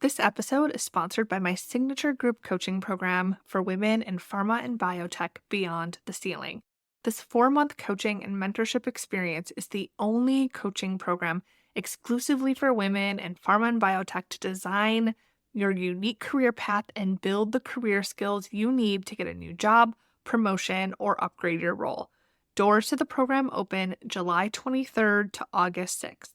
This episode is sponsored by my signature group coaching program for women in pharma and biotech Beyond the Ceiling. This 4-month coaching and mentorship experience is the only coaching program exclusively for women in pharma and biotech to design your unique career path and build the career skills you need to get a new job, promotion, or upgrade your role. Doors to the program open July 23rd to August 6th.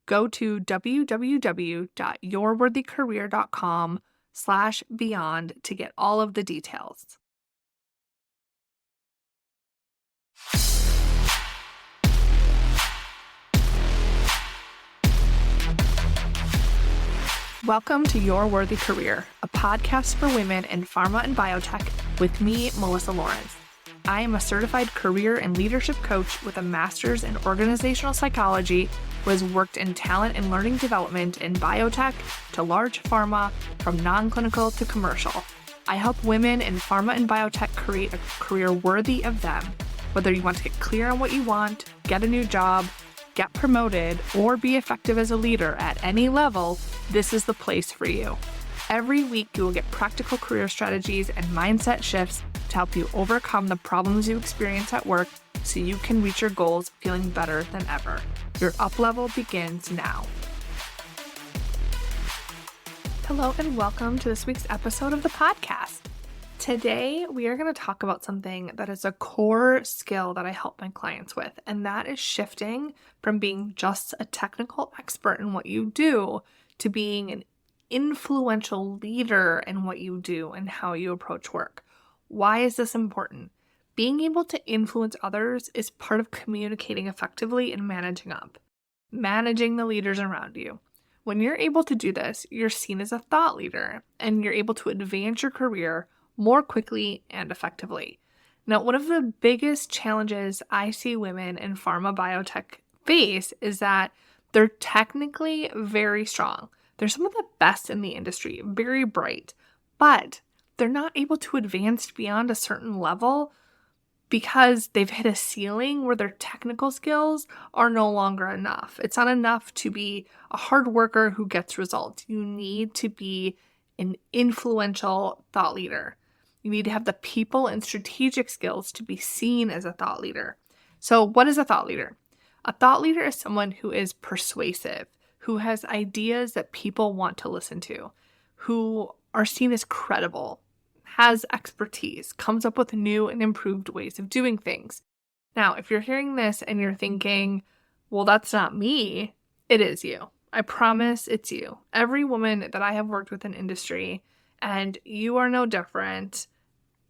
Go to www.yourworthycareer.com/beyond to get all of the details. Welcome to Your Worthy Career, a podcast for women in pharma and biotech with me, Melissa Lawrence. I am a certified career and leadership coach with a master's in organizational psychology who has worked in talent and learning development in biotech to large pharma, from non-clinical to commercial. I help women in pharma and biotech create a career worthy of them. Whether you want to get clear on what you want, get a new job, get promoted, or be effective as a leader at any level, this is the place for you. Every week, you will get practical career strategies and mindset shifts to help you overcome the problems you experience at work so you can reach your goals feeling better than ever. Your up level begins now. Hello and welcome to this week's episode of the podcast. Today, we are going to talk about something that is a core skill that I help my clients with, and that is shifting from being just a technical expert in what you do to being an influential leader in what you do and how you approach work. Why is this important? Being able to influence others is part of communicating effectively and managing the leaders around you. When you're able to do this, you're seen as a thought leader and you're able to advance your career more quickly and effectively. Now, one of the biggest challenges I see women in pharma biotech face is that they're technically very strong. They're some of the best in the industry, very bright, but they're not able to advance beyond a certain level because they've hit a ceiling where their technical skills are no longer enough. It's not enough to be a hard worker who gets results. You need to be an influential thought leader. You need to have the people and strategic skills to be seen as a thought leader. So what is a thought leader? A thought leader is someone who is persuasive, who has ideas that people want to listen to, who are seen as credible, has expertise, comes up with new and improved ways of doing things. Now, if you're hearing this and you're thinking, well, that's not me, it is you. I promise it's you. Every woman that I have worked with in industry, and you are no different,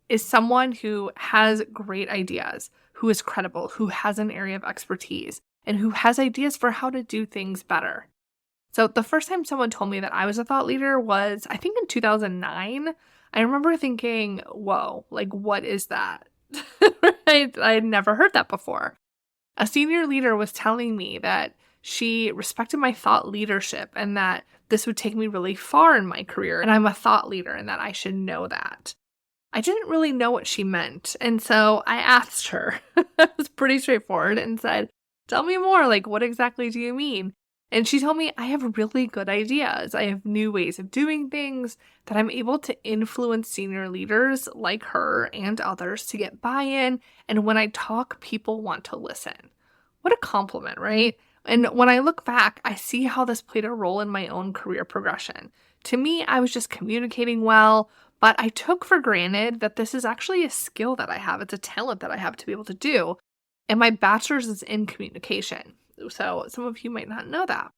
is someone who has great ideas, who is credible, who has an area of expertise, and who has ideas for how to do things better. So the first time someone told me that I was a thought leader was, I think in 2009. I remember thinking, whoa, like what is that? Right? I had never heard that before. A senior leader was telling me that she respected my thought leadership and that this would take me really far in my career, and I'm a thought leader and that I should know that. I didn't really know what she meant, and so I asked her. It was pretty straightforward and said, tell me more, like what exactly do you mean? And she told me I have really good ideas. I have new ways of doing things, that I'm able to influence senior leaders like her and others to get buy-in. And when I talk, people want to listen. What a compliment, right? And when I look back, I see how this played a role in my own career progression. To me, I was just communicating well, but I took for granted that this is actually a skill that I have. It's a talent that I have to be able to do. And my bachelor's is in communication. So some of you might not know that.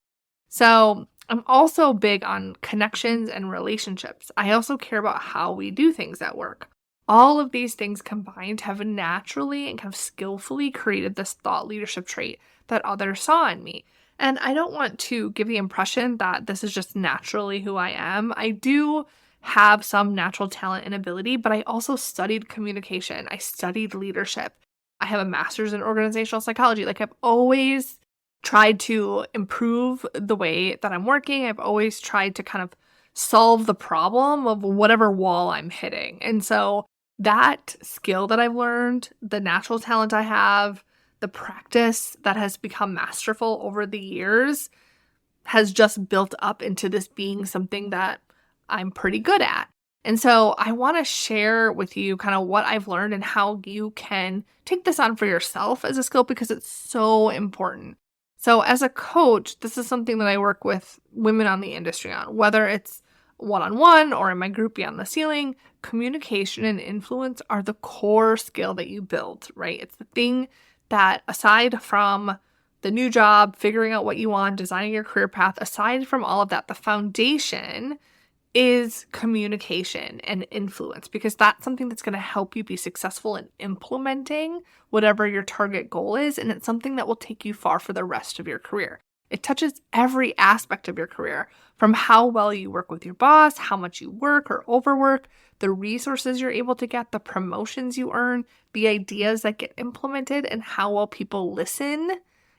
So I'm also big on connections and relationships. I also care about how we do things at work. All of these things combined have naturally and kind of skillfully created this thought leadership trait that others saw in me. And I don't want to give the impression that this is just naturally who I am. I do have some natural talent and ability, but I also studied communication. I studied leadership. I have a master's in organizational psychology. Like I've always tried to improve the way that I'm working. I've always tried to kind of solve the problem of whatever wall I'm hitting. And so that skill that I've learned, the natural talent I have, the practice that has become masterful over the years has just built up into this being something that I'm pretty good at. And so I want to share with you kind of what I've learned and how you can take this on for yourself as a skill because it's so important. So as a coach, this is something that I work with women on the industry on, whether it's one-on-one or in my group Beyond the Ceiling. Communication and influence are the core skill that you build, right? It's the thing that, aside from the new job, figuring out what you want, designing your career path, aside from all of that, the foundation is communication and influence, because that's something that's going to help you be successful in implementing whatever your target goal is. And it's something that will take you far for the rest of your career. It touches every aspect of your career, from how well you work with your boss, how much you work or overwork, the resources you're able to get, the promotions you earn, the ideas that get implemented, and how well people listen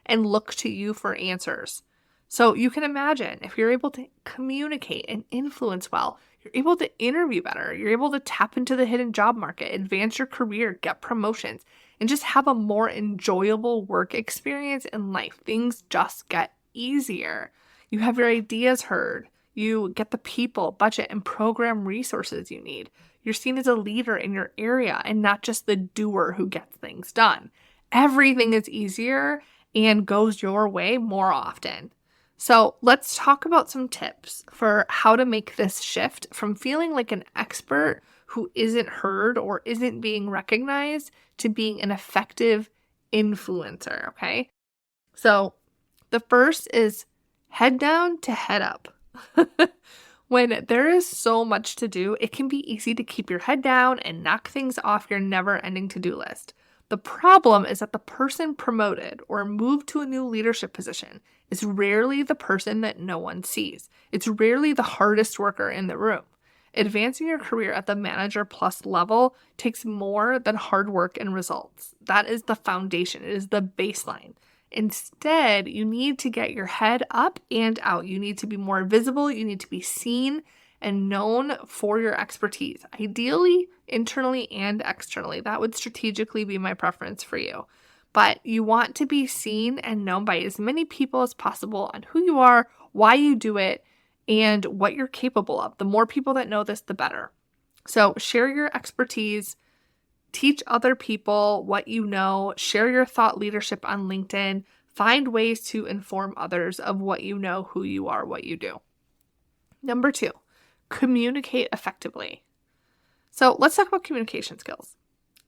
and look to you for answers. So you can imagine, if you're able to communicate and influence well, you're able to interview better, you're able to tap into the hidden job market, advance your career, get promotions, and just have a more enjoyable work experience in life. Things just get easier. You have your ideas heard. You get the people, budget, and program resources you need. You're seen as a leader in your area and not just the doer who gets things done. Everything is easier and goes your way more often. So let's talk about some tips for how to make this shift from feeling like an expert who isn't heard or isn't being recognized to being an effective influencer, okay? So the first is head down to head up. When there is so much to do, it can be easy to keep your head down and knock things off your never-ending to-do list. The problem is that the person promoted or moved to a new leadership position is rarely the person that no one sees. It's rarely the hardest worker in the room. Advancing your career at the manager plus level takes more than hard work and results. That is the foundation. It is the baseline. Instead, you need to get your head up and out. You need to be more visible. You need to be seen and known for your expertise, ideally internally and externally. That would strategically be my preference for you. But you want to be seen and known by as many people as possible on who you are, why you do it, and what you're capable of. The more people that know this, the better. So share your expertise, teach other people what you know, share your thought leadership on LinkedIn, find ways to inform others of what you know, who you are, what you do. Number 2, communicate effectively. So let's talk about communication skills.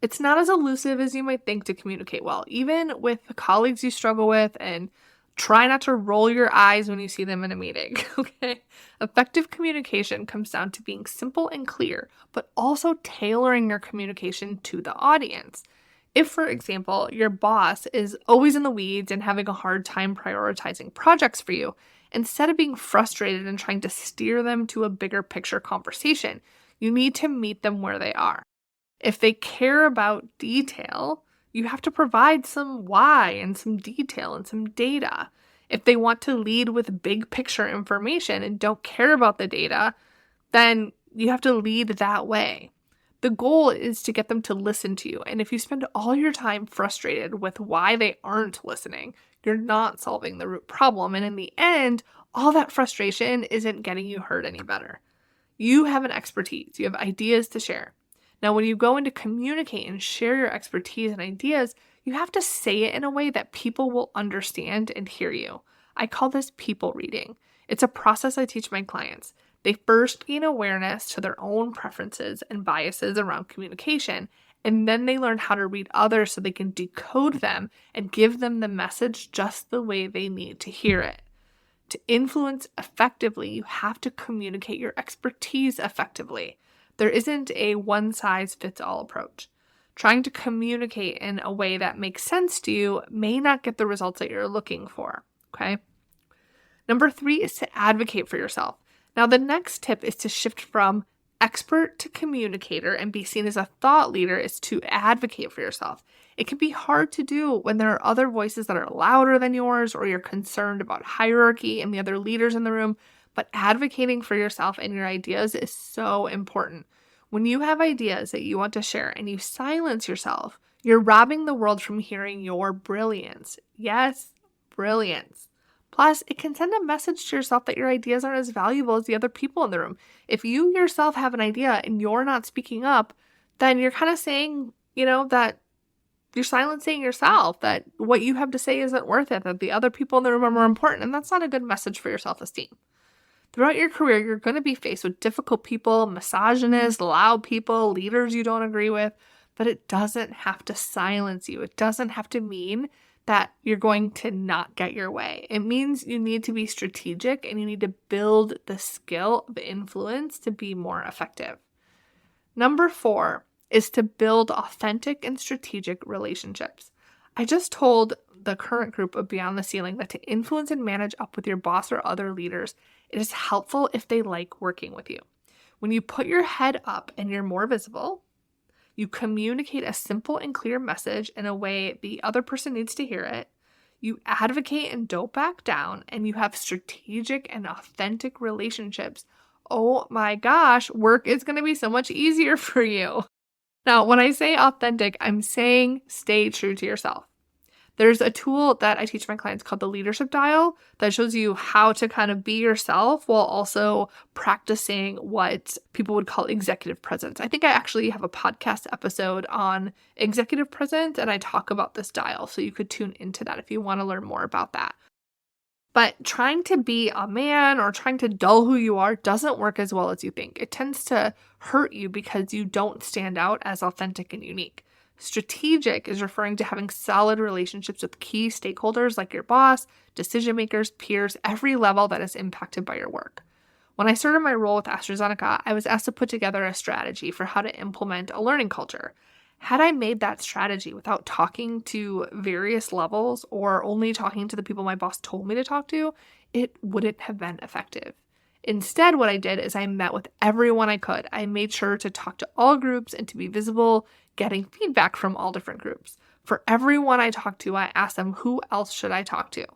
It's not as elusive as you might think to communicate well, even with colleagues you struggle with, and try not to roll your eyes when you see them in a meeting, okay? Effective communication comes down to being simple and clear, but also tailoring your communication to the audience. If, for example, your boss is always in the weeds and having a hard time prioritizing projects for you, instead of being frustrated and trying to steer them to a bigger picture conversation, you need to meet them where they are. If they care about detail, you have to provide some why and some detail and some data. If they want to lead with big picture information and don't care about the data, then you have to lead that way. The goal is to get them to listen to you. And if you spend all your time frustrated with why they aren't listening, you're not solving the root problem. And in the end, all that frustration isn't getting you heard any better. You have an expertise. You have ideas to share. Now, when you go in to communicate and share your expertise and ideas, you have to say it in a way that people will understand and hear you. I call this people reading. It's a process I teach my clients. They first gain awareness to their own preferences and biases around communication, and then they learn how to read others so they can decode them and give them the message just the way they need to hear it. To influence effectively, you have to communicate your expertise effectively. There isn't a one-size-fits-all approach. Trying to communicate in a way that makes sense to you may not get the results that you're looking for, okay? Number 3 is to advocate for yourself. Now, the next tip is to shift from expert to communicator and be seen as a thought leader is to advocate for yourself. It can be hard to do when there are other voices that are louder than yours, or you're concerned about hierarchy and the other leaders in the room. But advocating for yourself and your ideas is so important. When you have ideas that you want to share and you silence yourself, you're robbing the world from hearing your brilliance. Yes, brilliance. Plus, it can send a message to yourself that your ideas aren't as valuable as the other people in the room. If you yourself have an idea and you're not speaking up, then you're kind of saying, that you're silencing yourself, that what you have to say isn't worth it, that the other people in the room are more important, and that's not a good message for your self-esteem. Throughout your career, you're going to be faced with difficult people, misogynists, loud people, leaders you don't agree with, but it doesn't have to silence you. It doesn't have to mean that you're going to not get your way. It means you need to be strategic and you need to build the skill of influence to be more effective. Number 4 is to build authentic and strategic relationships. I just told the current group of Beyond the Ceiling that to influence and manage up with your boss or other leaders, it is helpful if they like working with you. When you put your head up and you're more visible, you communicate a simple and clear message in a way the other person needs to hear it, you advocate and don't back down, and you have strategic and authentic relationships. Oh my gosh, work is going to be so much easier for you. Now, when I say authentic, I'm saying stay true to yourself. There's a tool that I teach my clients called the Leadership Dial that shows you how to kind of be yourself while also practicing what people would call executive presence. I think I actually have a podcast episode on executive presence, and I talk about this dial, so you could tune into that if you want to learn more about that. But trying to be a man or trying to dull who you are doesn't work as well as you think. It tends to hurt you because you don't stand out as authentic and unique. Strategic is referring to having solid relationships with key stakeholders like your boss, decision makers, peers, every level that is impacted by your work. When I started my role with AstraZeneca, I was asked to put together a strategy for how to implement a learning culture. Had I made that strategy without talking to various levels or only talking to the people my boss told me to talk to, it wouldn't have been effective. Instead, what I did is I met with everyone I could. I made sure to talk to all groups and to be visible, getting feedback from all different groups. For everyone I talked to, I asked them, who else should I talk to?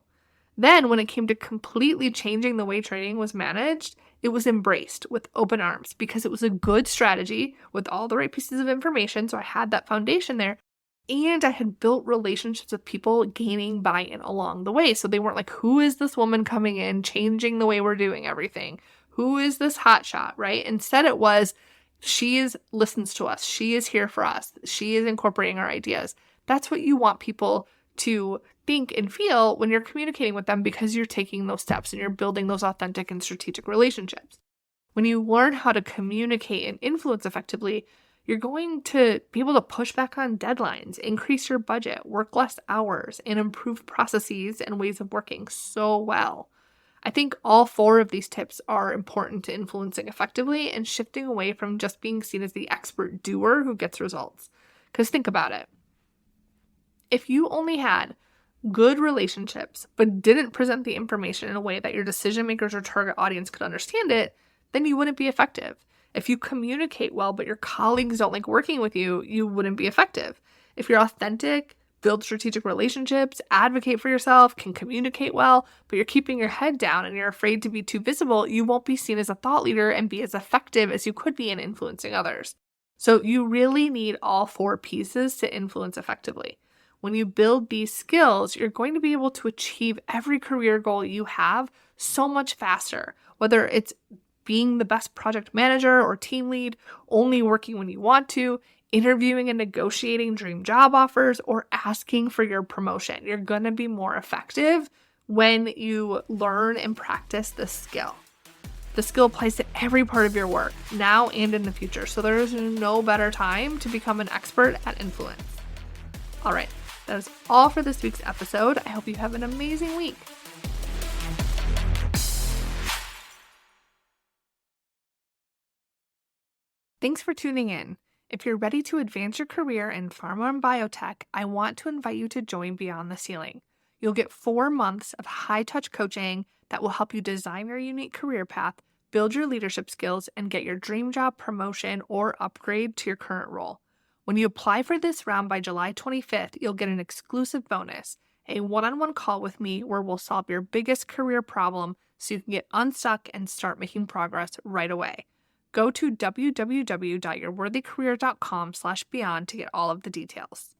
Then, when it came to completely changing the way training was managed, it was embraced with open arms because it was a good strategy with all the right pieces of information. So I had that foundation there. And I had built relationships with people gaining buy-in along the way. So they weren't like, who is this woman coming in, changing the way we're doing everything? Who is this hotshot, right? Instead, it was, listens to us. She is here for us. She is incorporating our ideas. That's what you want people to think and feel when you're communicating with them because you're taking those steps and you're building those authentic and strategic relationships. When you learn how to communicate and influence effectively, you're going to be able to push back on deadlines, increase your budget, work less hours, and improve processes and ways of working so well. I think all 4 of these tips are important to influencing effectively and shifting away from just being seen as the expert doer who gets results. Because think about it. If you only had good relationships but didn't present the information in a way that your decision makers or target audience could understand it, then you wouldn't be effective. If you communicate well, but your colleagues don't like working with you, you wouldn't be effective. If you're authentic, build strategic relationships, advocate for yourself, can communicate well, but you're keeping your head down and you're afraid to be too visible, you won't be seen as a thought leader and be as effective as you could be in influencing others. So you really need all 4 pieces to influence effectively. When you build these skills, you're going to be able to achieve every career goal you have so much faster, whether it's being the best project manager or team lead, only working when you want to, interviewing and negotiating dream job offers, or asking for your promotion. You're going to be more effective when you learn and practice this skill. The skill applies to every part of your work, now and in the future, so there is no better time to become an expert at influence. All right, that is all for this week's episode. I hope you have an amazing week. Thanks for tuning in. If you're ready to advance your career in pharma and biotech, I want to invite you to join Beyond the Ceiling. You'll get 4 months of high-touch coaching that will help you design your unique career path, build your leadership skills, and get your dream job, promotion, or upgrade to your current role. When you apply for this round by July 25th, you'll get an exclusive bonus, a one-on-one call with me where we'll solve your biggest career problem so you can get unstuck and start making progress right away. Go to www.yourworthycareer.com/beyond to get all of the details.